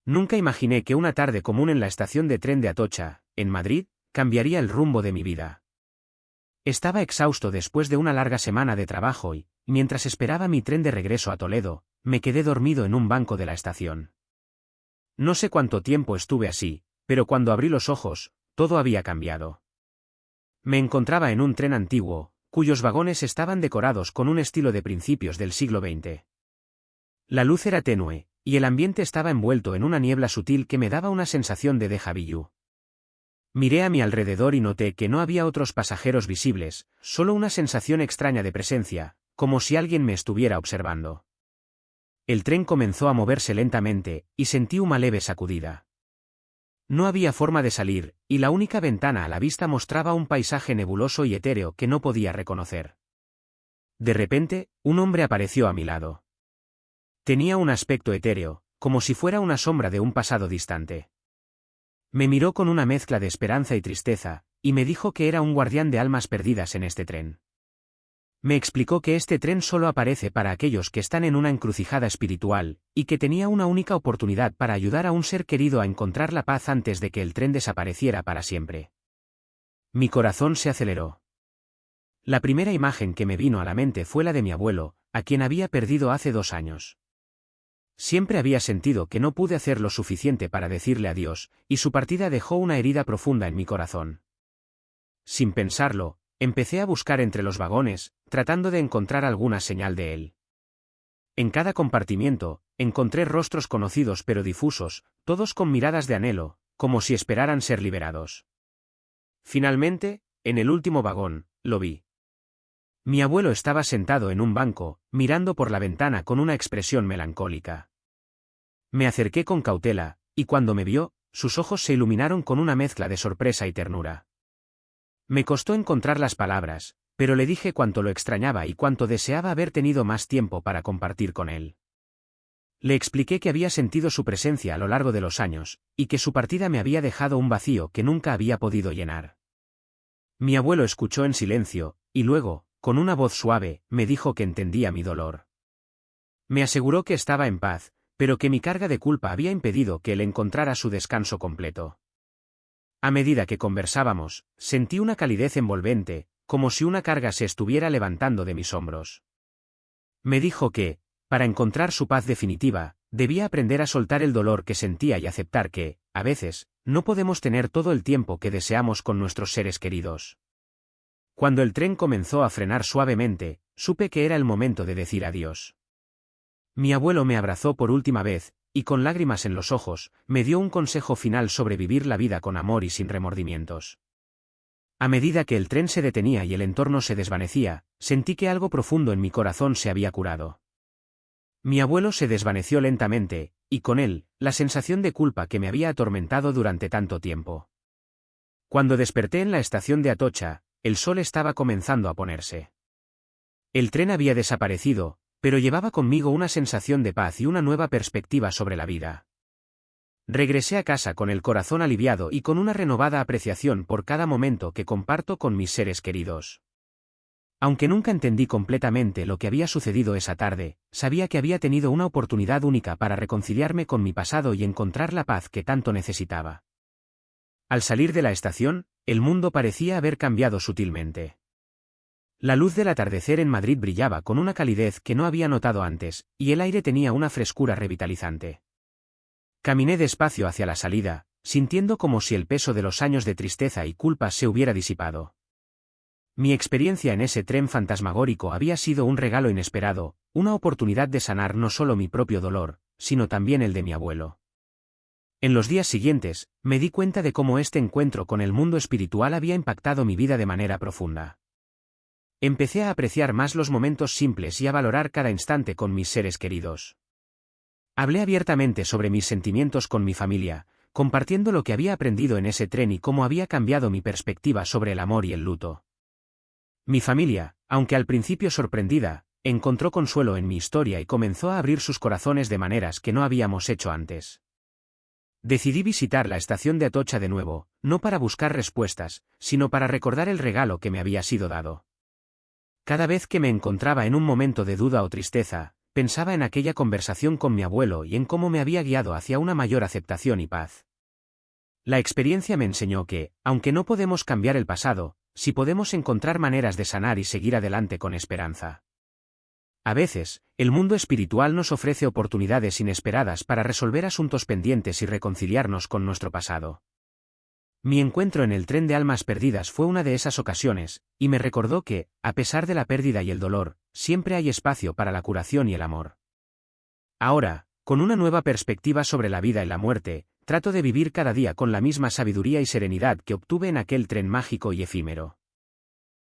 Nunca imaginé que una tarde común en la estación de tren de Atocha, en Madrid, cambiaría el rumbo de mi vida. Estaba exhausto después de una larga semana de trabajo y, mientras esperaba mi tren de regreso a Toledo, me quedé dormido en un banco de la estación. No sé cuánto tiempo estuve así, pero cuando abrí los ojos, todo había cambiado. Me encontraba en un tren antiguo, cuyos vagones estaban decorados con un estilo de principios del siglo XX. La luz era tenue, y el ambiente estaba envuelto en una niebla sutil que me daba una sensación de déjà vu. Miré a mi alrededor y noté que no había otros pasajeros visibles, solo una sensación extraña de presencia, como si alguien me estuviera observando. El tren comenzó a moverse lentamente, y sentí una leve sacudida. No había forma de salir, y la única ventana a la vista mostraba un paisaje nebuloso y etéreo que no podía reconocer. De repente, un hombre apareció a mi lado. Tenía un aspecto etéreo, como si fuera una sombra de un pasado distante. Me miró con una mezcla de esperanza y tristeza, y me dijo que era un guardián de almas perdidas en este tren. Me explicó que este tren solo aparece para aquellos que están en una encrucijada espiritual, y que tenía una única oportunidad para ayudar a un ser querido a encontrar la paz antes de que el tren desapareciera para siempre. Mi corazón se aceleró. La primera imagen que me vino a la mente fue la de mi abuelo, a quien había perdido hace 2 años. Siempre había sentido que no pude hacer lo suficiente para decirle adiós, y su partida dejó una herida profunda en mi corazón. Sin pensarlo, empecé a buscar entre los vagones, tratando de encontrar alguna señal de él. En cada compartimiento, encontré rostros conocidos pero difusos, todos con miradas de anhelo, como si esperaran ser liberados. Finalmente, en el último vagón, lo vi. Mi abuelo estaba sentado en un banco, mirando por la ventana con una expresión melancólica. Me acerqué con cautela, y cuando me vio, sus ojos se iluminaron con una mezcla de sorpresa y ternura. Me costó encontrar las palabras, pero le dije cuánto lo extrañaba y cuánto deseaba haber tenido más tiempo para compartir con él. Le expliqué que había sentido su presencia a lo largo de los años, y que su partida me había dejado un vacío que nunca había podido llenar. Mi abuelo escuchó en silencio, y luego, con una voz suave, me dijo que entendía mi dolor. Me aseguró que estaba en paz, pero que mi carga de culpa había impedido que él encontrara su descanso completo. A medida que conversábamos, sentí una calidez envolvente, como si una carga se estuviera levantando de mis hombros. Me dijo que, para encontrar su paz definitiva, debía aprender a soltar el dolor que sentía y aceptar que, a veces, no podemos tener todo el tiempo que deseamos con nuestros seres queridos. Cuando el tren comenzó a frenar suavemente, supe que era el momento de decir adiós. Mi abuelo me abrazó por última vez, y con lágrimas en los ojos, me dio un consejo final sobre vivir la vida con amor y sin remordimientos. A medida que el tren se detenía y el entorno se desvanecía, sentí que algo profundo en mi corazón se había curado. Mi abuelo se desvaneció lentamente, y con él, la sensación de culpa que me había atormentado durante tanto tiempo. Cuando desperté en la estación de Atocha, el sol estaba comenzando a ponerse. El tren había desaparecido, pero llevaba conmigo una sensación de paz y una nueva perspectiva sobre la vida. Regresé a casa con el corazón aliviado y con una renovada apreciación por cada momento que comparto con mis seres queridos. Aunque nunca entendí completamente lo que había sucedido esa tarde, sabía que había tenido una oportunidad única para reconciliarme con mi pasado y encontrar la paz que tanto necesitaba. Al salir de la estación, el mundo parecía haber cambiado sutilmente. La luz del atardecer en Madrid brillaba con una calidez que no había notado antes, y el aire tenía una frescura revitalizante. Caminé despacio hacia la salida, sintiendo como si el peso de los años de tristeza y culpa se hubiera disipado. Mi experiencia en ese tren fantasmagórico había sido un regalo inesperado, una oportunidad de sanar no solo mi propio dolor, sino también el de mi abuelo. En los días siguientes, me di cuenta de cómo este encuentro con el mundo espiritual había impactado mi vida de manera profunda. Empecé a apreciar más los momentos simples y a valorar cada instante con mis seres queridos. Hablé abiertamente sobre mis sentimientos con mi familia, compartiendo lo que había aprendido en ese tren y cómo había cambiado mi perspectiva sobre el amor y el luto. Mi familia, aunque al principio sorprendida, encontró consuelo en mi historia y comenzó a abrir sus corazones de maneras que no habíamos hecho antes. Decidí visitar la estación de Atocha de nuevo, no para buscar respuestas, sino para recordar el regalo que me había sido dado. Cada vez que me encontraba en un momento de duda o tristeza, pensaba en aquella conversación con mi abuelo y en cómo me había guiado hacia una mayor aceptación y paz. La experiencia me enseñó que, aunque no podemos cambiar el pasado, sí podemos encontrar maneras de sanar y seguir adelante con esperanza. A veces, el mundo espiritual nos ofrece oportunidades inesperadas para resolver asuntos pendientes y reconciliarnos con nuestro pasado. Mi encuentro en el tren de almas perdidas fue una de esas ocasiones, y me recordó que, a pesar de la pérdida y el dolor, siempre hay espacio para la curación y el amor. Ahora, con una nueva perspectiva sobre la vida y la muerte, trato de vivir cada día con la misma sabiduría y serenidad que obtuve en aquel tren mágico y efímero.